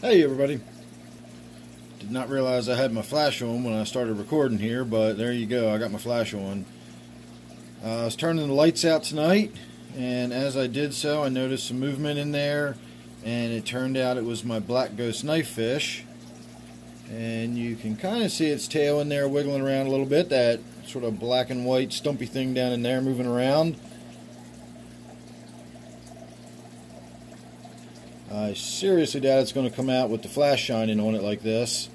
Hey everybody, did not realize I had my flash on when I started recording here, but there you go, I got my flash on. I was turning the lights out tonight, and as I did so I noticed some movement in there, and it turned out it was my black ghost knifefish. And you can kind of see its tail in there wiggling around a little bit, that sort of black and white stumpy thing down in there moving around. I seriously doubt it's going to come out with the flash shining on it like this.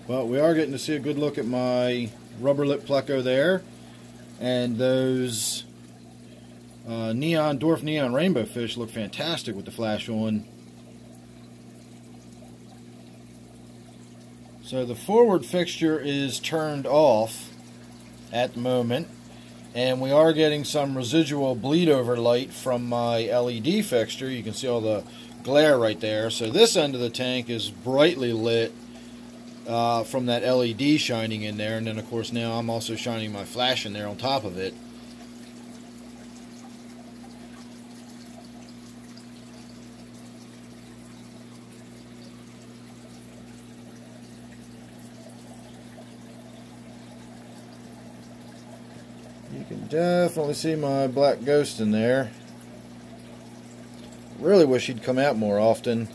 But we are getting to see a good look at my rubber lip pleco there. And those dwarf neon rainbow fish look fantastic with the flash on. So the forward fixture is turned off at the moment. And we are getting some residual bleed over light from my LED fixture. You can see all the glare right there. So this end of the tank is brightly lit from that LED shining in there. And then of course now I'm also shining my flash in there on top of it. You can definitely see my black ghost in there. Really wish he'd come out more often.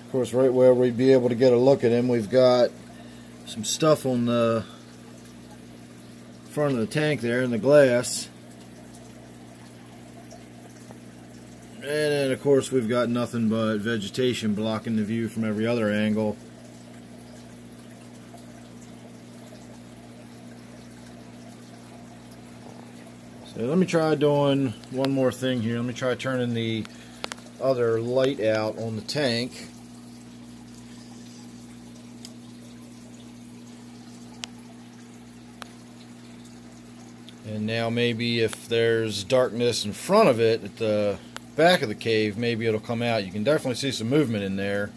Of course, right where we'd be able to get a look at him, we've got some stuff on the front of the tank there in the glass. And then of course we've got nothing but vegetation blocking the view from every other angle. So let me try doing one more thing here. Let me try turning the other light out on the tank. And now maybe if there's darkness in front of it at the back of the cave, maybe it'll come out. You can definitely see some movement in there.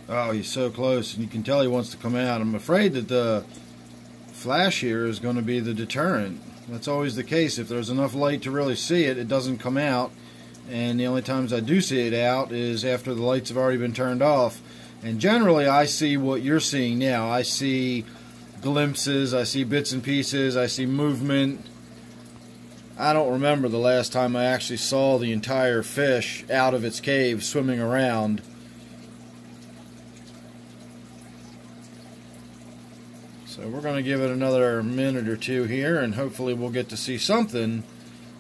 Oh, he's so close, and you can tell he wants to come out. I'm afraid that the flash here is going to be the deterrent. That's always the case. If there's enough light to really see it, it doesn't come out. And the only times I do see it out is after the lights have already been turned off. And generally I see what you're seeing now. I see glimpses, I see bits and pieces, I see movement. I don't remember the last time I actually saw the entire fish out of its cave swimming around. So we're going to give it another minute or two here, and hopefully we'll get to see something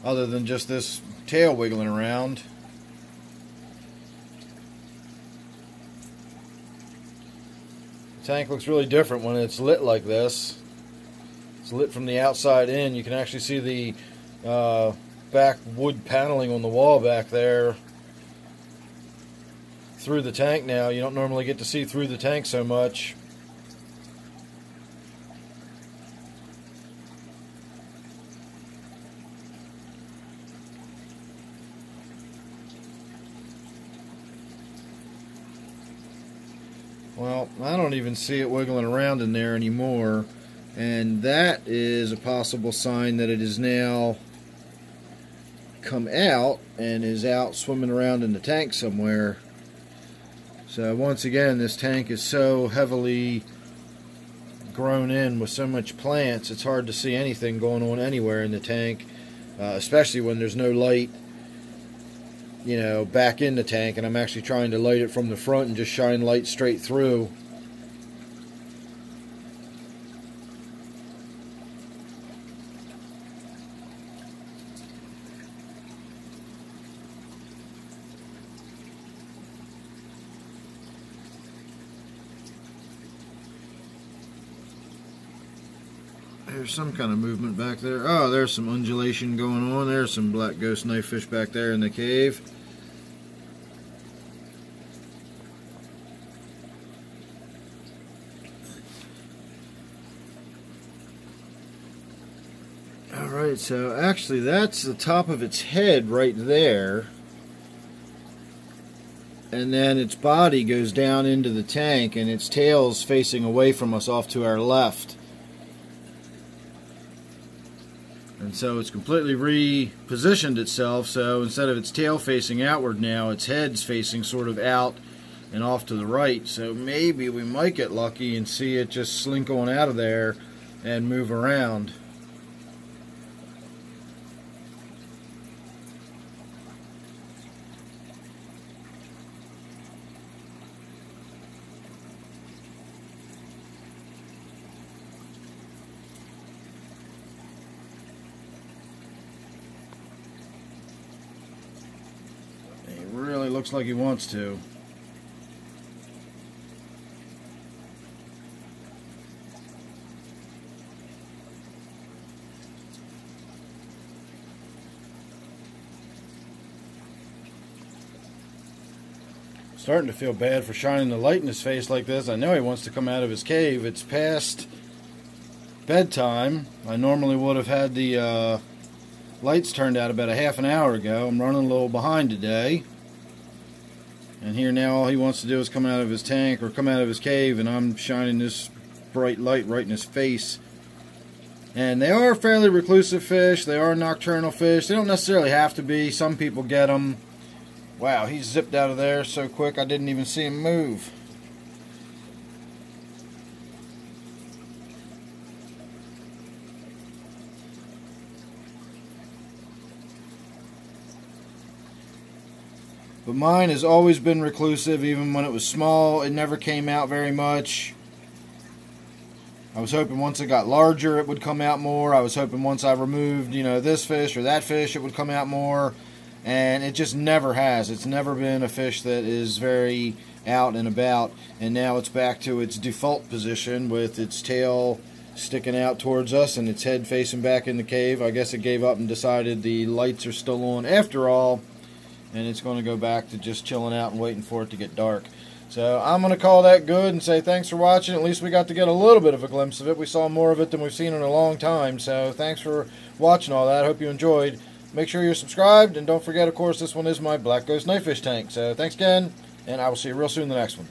other than just this tail wiggling around. The tank looks really different when it's lit like this. It's lit from the outside in. You can actually see the back wood paneling on the wall back there through the tank now. You don't normally get to see through the tank so much. Well, I don't even see it wiggling around in there anymore, and that is a possible sign that it has now come out and is out swimming around in the tank somewhere. So once again, this tank is so heavily grown in with so much plants, it's hard to see anything going on anywhere in the tank, especially when there's no light, you know, back in the tank, and I'm actually trying to light it from the front and just shine light straight through. There's some kind of movement back there. Oh, there's some undulation going on. There's some black ghost knifefish back there in the cave. Alright, so actually that's the top of its head right there. And then its body goes down into the tank and its tail's facing away from us off to our left. And so it's completely repositioned itself, so instead of its tail facing outward now, its head's facing sort of out and off to the right. So maybe we might get lucky and see it just slink on out of there and move around. He really looks like he wants to. Starting to feel bad for shining the light in his face like this. I know he wants to come out of his cave. It's past bedtime. I normally would have had the lights turned out about a half an hour ago. I'm running a little behind today. And here now all he wants to do is come out of his tank or come out of his cave, and I'm shining this bright light right in his face. And they are fairly reclusive fish. They are nocturnal fish. They don't necessarily have to be. Some people get them. Wow, he zipped out of there so quick I didn't even see him move. But mine has always been reclusive, even when it was small. It never came out very much. I was hoping once it got larger it would come out more. I was hoping once I removed, this fish or that fish, it would come out more. And it just never has. It's never been a fish that is very out and about. And now it's back to its default position with its tail sticking out towards us and its head facing back in the cave. I guess it gave up and decided the lights are still on after all. And it's going to go back to just chilling out and waiting for it to get dark. So I'm going to call that good and say thanks for watching. At least we got to get a little bit of a glimpse of it. We saw more of it than we've seen in a long time. So thanks for watching all that. I hope you enjoyed. Make sure you're subscribed, and don't forget, of course, this one is my Black Ghost Knifefish tank. So thanks again, and I will see you real soon in the next one.